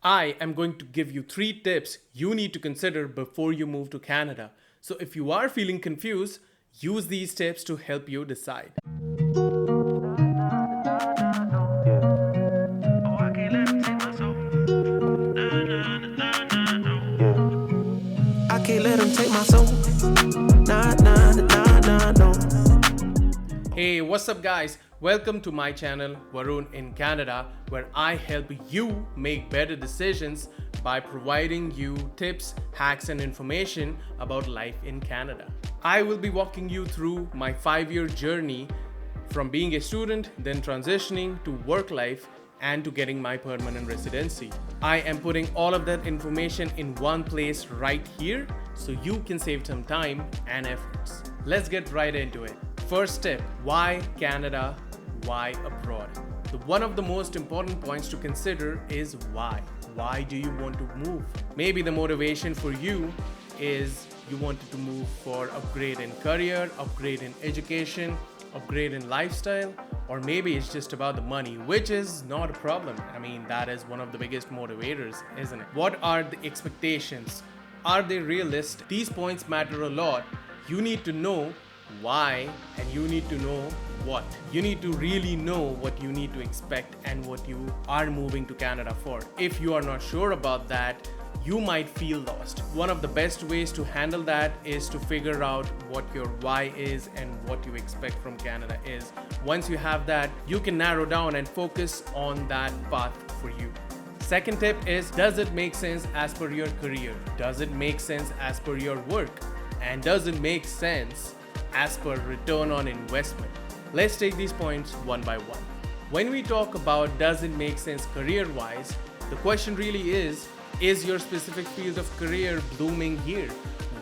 I am going to give you 3 tips you need to consider before you move to Canada. So if you are feeling confused, use these tips to help you decide. I can't let them take my soul. Nah, nah, nah, nah, no. Hey, what's up guys? Welcome to my channel, Varun in Canada, where I help you make better decisions by providing you tips, hacks and information about life in Canada. I will be walking you through my 5-year journey from being a student, then transitioning to work life and to getting my permanent residency. I am putting all of that information in one place right here so you can save some time and efforts. Let's get right into it. First tip, why Canada? Why abroad? One of the most important points to consider is why. Why do you want to move? Maybe the motivation for you is you wanted to move for upgrade in career, upgrade in education, upgrade in lifestyle, or maybe it's just about the money, which is not a problem. I mean, that is one of the biggest motivators, isn't it? What are the expectations? Are they realistic? These points matter a lot. You need to know why, and you need to know what. You need to really know what you need to expect and what you are moving to Canada for. If you are not sure about that, you might feel lost. One of the best ways to handle that is to figure out what your why is and what you expect from Canada is. Once you have that, you can narrow down and focus on that path for you. Second tip is, does it make sense as per your career? Does it make sense as per your work? And does it make sense as per return on investment? Let's take these points one by one. When we talk about does it make sense career-wise, the question really is your specific field of career blooming here?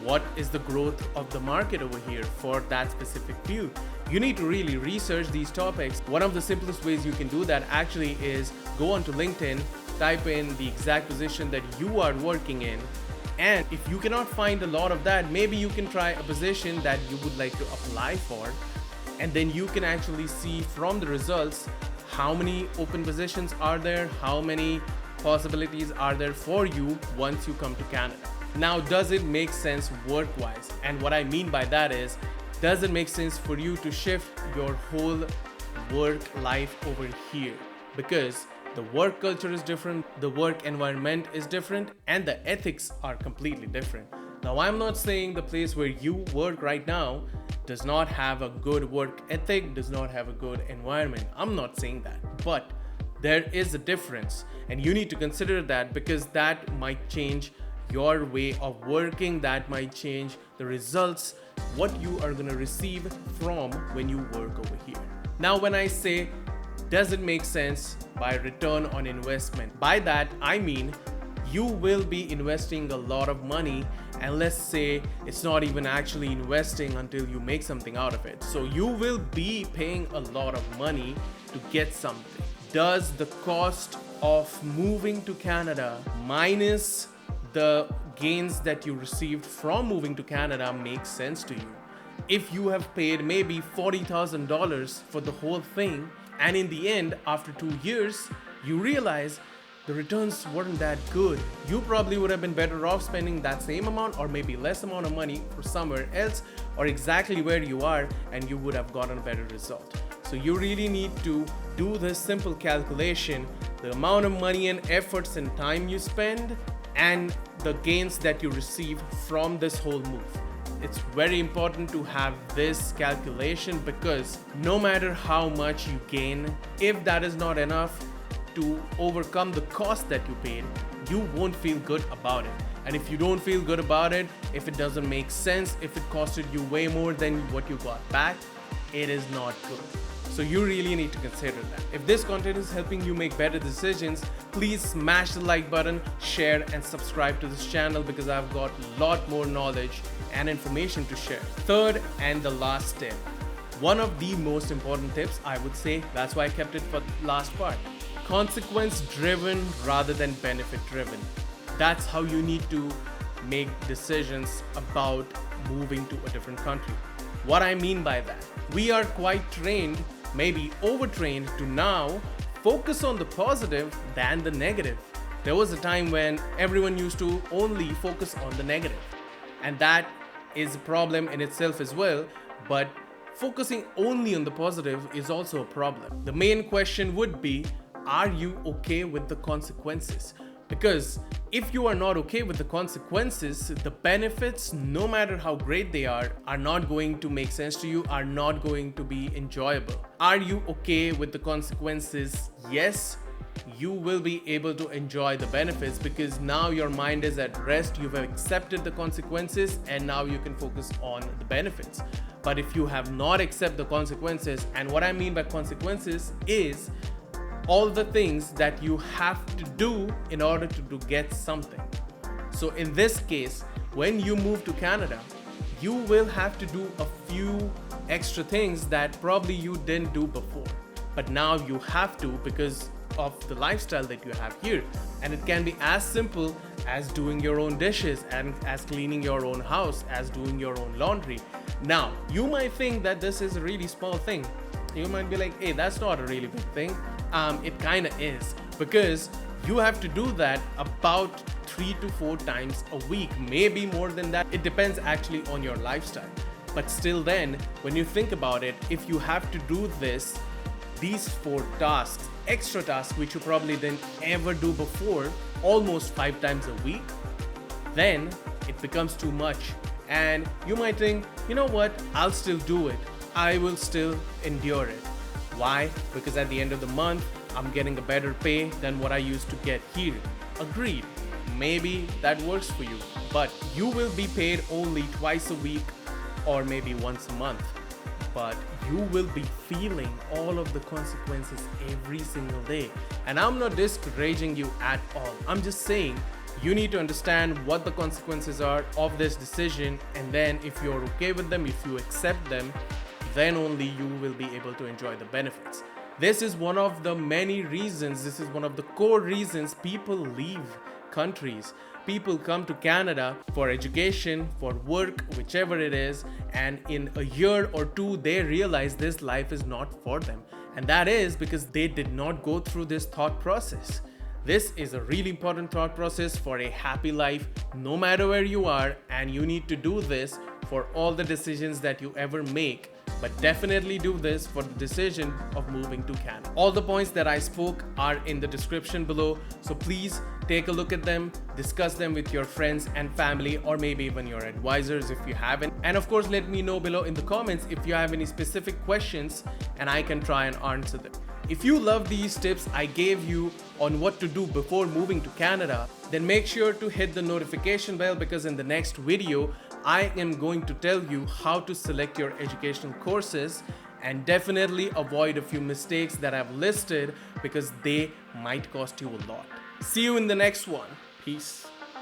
What is the growth of the market over here for that specific field? You need to really research these topics. One of the simplest ways you can do that actually is go onto LinkedIn, type in the exact position that you are working in, and if you cannot find a lot of that, maybe you can try a position that you would like to apply for, and then you can actually see from the results how many open positions are there, how many possibilities are there for you once you come to Canada. Now, does it make sense work-wise? And what I mean by that is, does it make sense for you to shift your whole work life over here? Because the work culture is different, the work environment is different, and the ethics are completely different. Now, I'm not saying the place where you work right now does not have a good work ethic, does not have a good environment. I'm not saying that, but there is a difference, and you need to consider that because that might change your way of working, that might change the results, what you are going to receive from when you work over here. Now, when I say, does it make sense by return on investment? By that, I mean you will be investing a lot of money, and let's say it's not even actually investing until you make something out of it. So you will be paying a lot of money to get something. Does the cost of moving to Canada minus the gains that you received from moving to Canada make sense to you? If you have paid maybe $40,000 for the whole thing, and in the end, after 2 years, you realize the returns weren't that good, you probably would have been better off spending that same amount or maybe less amount of money for somewhere else or exactly where you are, and you would have gotten a better result. So you really need to do this simple calculation, the amount of money and efforts and time you spend and the gains that you receive from this whole move. It's very important to have this calculation because no matter how much you gain, if that is not enough to overcome the cost that you paid, you won't feel good about it. And if you don't feel good about it, if it doesn't make sense, if it costed you way more than what you got back, it is not good. So you really need to consider that. If this content is helping you make better decisions, please smash the like button, share and subscribe to this channel because I've got a lot more knowledge and information to share. Third and the last tip, one of the most important tips I would say, that's why I kept it for the last part. Consequence driven rather than benefit driven. That's how you need to make decisions about moving to a different country. What I mean by that, we are quite trained, maybe overtrained, to now focus on the positive than the negative. there was a time when everyone used to only focus on the negative, and that is a problem in itself as well. But focusing only on the positive is also a problem. The main question would be, are you okay with the consequences? Because if you are not okay with the consequences, the benefits, no matter how great they are not going to make sense to you, are not going to be enjoyable. Are you okay with the consequences? Yes, you will be able to enjoy the benefits because now your mind is at rest, you've accepted the consequences, and now you can focus on the benefits. But if you have not accepted the consequences, and what I mean by consequences is all the things that you have to do in order to get something. So in this case, when you move to Canada, you will have to do a few extra things that probably you didn't do before. But now you have to because of the lifestyle that you have here. And it can be as simple as doing your own dishes, and as cleaning your own house, as doing your own laundry. Now, you might think that this is a really small thing. You might be like, hey, that's not a really big thing. It kind of is, because you have to do that about 3 to 4 times a week, maybe more than that. It depends actually on your lifestyle. But still then, when you think about it, if you have to do these 4 tasks, extra tasks, which you probably didn't ever do before, almost 5 times a week, then it becomes too much. And you might think, you know what, I'll still do it. I will still endure it. Why? Because at the end of the month, I'm getting a better pay than what I used to get here. Agreed. Maybe that works for you, but you will be paid only twice a week or maybe once a month. But you will be feeling all of the consequences every single day. And I'm not discouraging you at all. I'm just saying you need to understand what the consequences are of this decision, and then if you're okay with them, if you accept them, then only you will be able to enjoy the benefits. This is one of the many reasons, this is one of the core reasons people leave countries. People come to Canada for education, for work, whichever it is, and in a year or two, they realize this life is not for them. And that is because they did not go through this thought process. This is a really important thought process for a happy life, no matter where you are, and you need to do this for all the decisions that you ever make. But definitely do this for the decision of moving to Canada. All the points that I spoke are in the description below, so please take a look at them, discuss them with your friends and family, or maybe even your advisors if you haven't. And of course, let me know below in the comments if you have any specific questions and I can try and answer them. If you love these tips I gave you on what to do before moving to Canada, then make sure to hit the notification bell, because in the next video, I am going to tell you how to select your educational courses, and definitely avoid a few mistakes that I've listed because they might cost you a lot. See you in the next one. Peace.